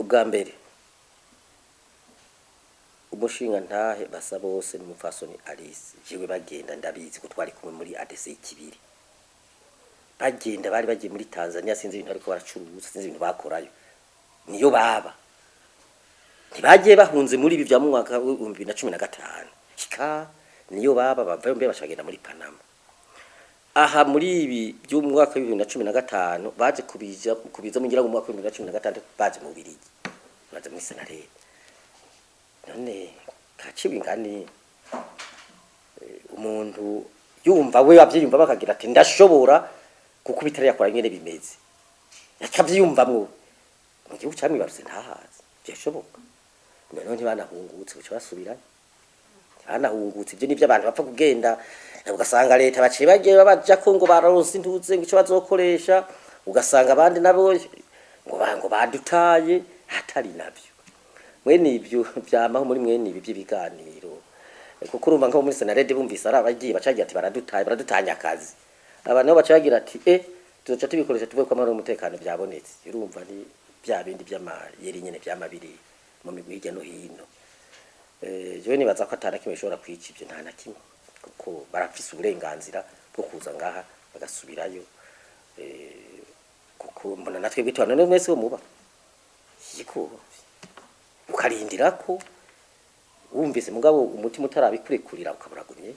ubwa mbere umushinga ntahe basa bose n'umupfasoni Alice jewe bagenda ndabizi ko twari kumwe muri ADC ikibiri bagenda bari bagiye muri Tanzania sinzi ibintu ariko baracuruza sinzi ibintu bakorayo niyo baba ntibagiye bahunze muri ibi bya mu mwaka wa 2015 kika niyo baba bavayo mbe bashagenda muri Panama aha muri ibi byo mu mwaka wa 2015 baje kubiza mu ngira mu mwaka wa 2016 baje mu Birigi baje muri Senarete none kaciwe ingani umuntu yumva we avyiyumva bakagira ati ndashobora kuko bitari yakora nyene bimeze yakavyiyumvamwo mu gihugu cyamwe baruse ntahazi byashoboka none ntibanahungutse uco basubirayo banahungutse ibyo nivyo abantu bapfa kugenda ugasanga leta baciye bagiye babaja ko ngo bararonse intuze ngo ico bazokoresha ugasanga abandi nabo ngo badutaye hatari navyo mwene ibyo byamaho muri mwene ibi by'ibiganiro kuko urumva nko muri Senarede bumvise ari abagiye bacagira ati baradutanya akazi abantu nabo bacagira ati tuzoca tubikoresha tuvuye ko amara umutekano byabonetse urumva ni bya bindi by'amayeri nyene byamabiri mu migwi hirya no hino jewe nibaza ko atana kimwe bishobora kwica ibyo nta na kimwe kuko barafise uburenganzira bwo kuza ngaha bagasubirayo kuko mbona natwe bitwana no mwese wo muba yiko ukarindira ko wumvise mugabo umutima utarabikurikira ukaburagumye